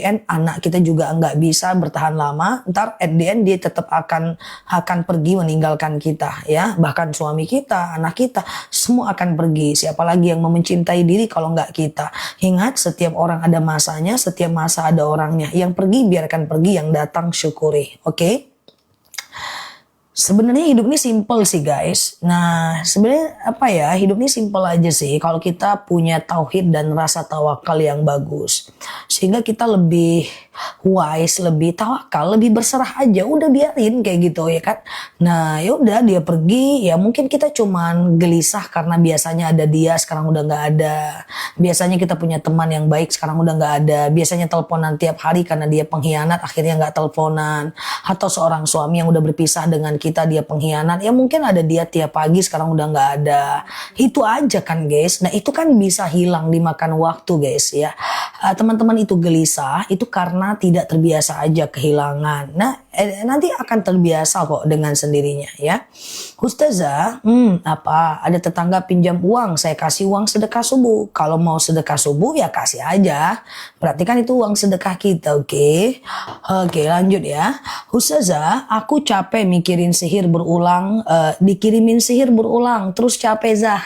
anak kita juga nggak bisa bertahan lama, ntar at the end dia tetap akan pergi meninggalkan kita ya, bahkan suami kita, anak kita, semua akan pergi. Siapa lagi yang mencintai diri kalau nggak kita? Ingat, setiap orang ada masanya, setiap masa ada orangnya. Yang pergi biarkan pergi, yang datang syukuri. Oke? Sebenarnya hidup ini simple sih guys. Nah sebenarnya apa ya, hidup ini simple aja sih kalau kita punya tauhid dan rasa tawakal yang bagus, sehingga kita lebih wise, lebih tawakal, lebih berserah aja. Udah biarin kayak gitu ya kan. Nah ya udah, dia pergi, ya mungkin kita cuman gelisah karena biasanya ada dia, sekarang udah nggak ada. Biasanya kita punya teman yang baik, sekarang udah nggak ada. Biasanya teleponan tiap hari karena dia pengkhianat, akhirnya nggak teleponan. Atau seorang suami yang udah berpisah dengan kita, dia pengkhianat, ya mungkin ada dia tiap pagi, sekarang udah nggak ada. Itu aja kan guys. Nah itu kan bisa hilang dimakan waktu guys ya. Teman-teman itu gelisah itu karena tidak terbiasa aja kehilangan. Nah nanti akan terbiasa kok dengan sendirinya ya. Ustazah, apa ada tetangga pinjam uang, saya kasih uang sedekah subuh. Kalau mau sedekah subuh ya kasih aja, berarti kan itu uang sedekah kita. Oke, lanjut ya. Ustazah, aku capek mikirin sihir berulang, dikirimin sihir berulang, terus capek Zah.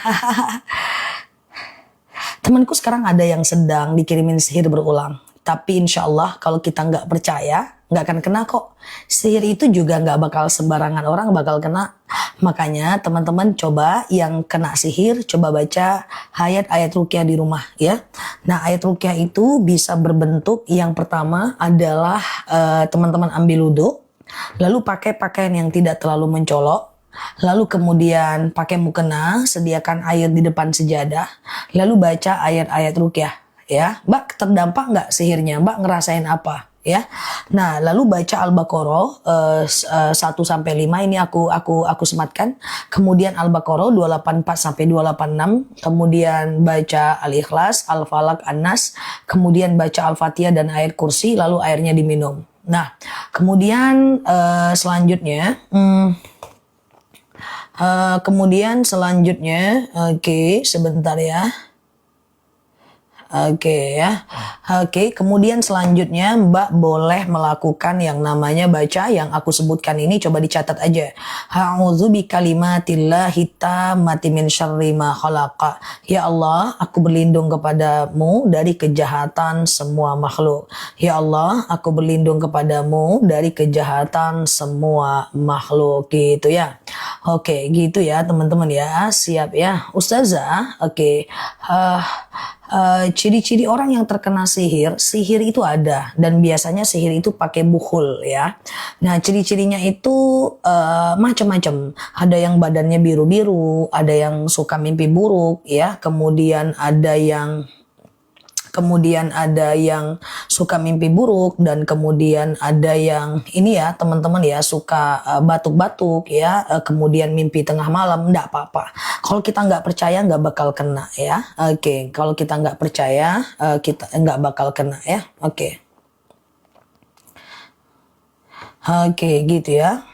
Temanku sekarang ada yang sedang dikirimin sihir berulang. Tapi insya Allah kalau kita nggak percaya, nggak akan kena kok. Sihir itu juga nggak bakal sembarangan orang bakal kena. Makanya teman-teman coba yang kena sihir, coba baca ayat-ayat ruqyah di rumah ya. Nah ayat ruqyah itu bisa berbentuk, yang pertama adalah teman-teman ambil wudhu, lalu pakai pakaian yang tidak terlalu mencolok. Lalu kemudian pakai mukena, sediakan air di depan sejadah, lalu baca ayat-ayat ruqyah ya. Mbak terdampak nggak sihirnya? Mbak ngerasain apa? Ya. Nah, lalu baca Al-Baqarah 1 sampai 5 ini aku sematkan. Kemudian Al-Baqarah 284 sampai 286, kemudian baca Al-Ikhlas, Al-Falaq, An-Nas, kemudian baca Al-Fatihah dan ayat kursi, lalu airnya diminum. Nah, kemudian selanjutnya oke, sebentar ya. Kemudian selanjutnya Mbak boleh melakukan yang namanya baca yang aku sebutkan ini, coba dicatat aja. A'udzu bikalimatillahi tammati min syarri ma khalaqa. Ya Allah, aku berlindung kepadamu dari kejahatan semua makhluk. Ya Allah, aku berlindung kepadamu dari kejahatan semua makhluk, gitu ya. Oke, gitu ya teman-teman ya. Siap ya. Ustazah, oke. Ciri-ciri orang yang terkena sihir itu ada, dan biasanya sihir itu pakai bukhul ya. Nah ciri-cirinya itu macam-macam. Ada yang badannya biru-biru, ada yang suka mimpi buruk ya, kemudian ada yang suka mimpi buruk, dan kemudian ada yang ini ya teman-teman ya, suka batuk-batuk ya, kemudian mimpi tengah malam. Enggak apa-apa, kalau kita nggak percaya nggak bakal kena ya. Oke, kalau kita nggak percaya kita nggak bakal kena ya. Oke, gitu ya.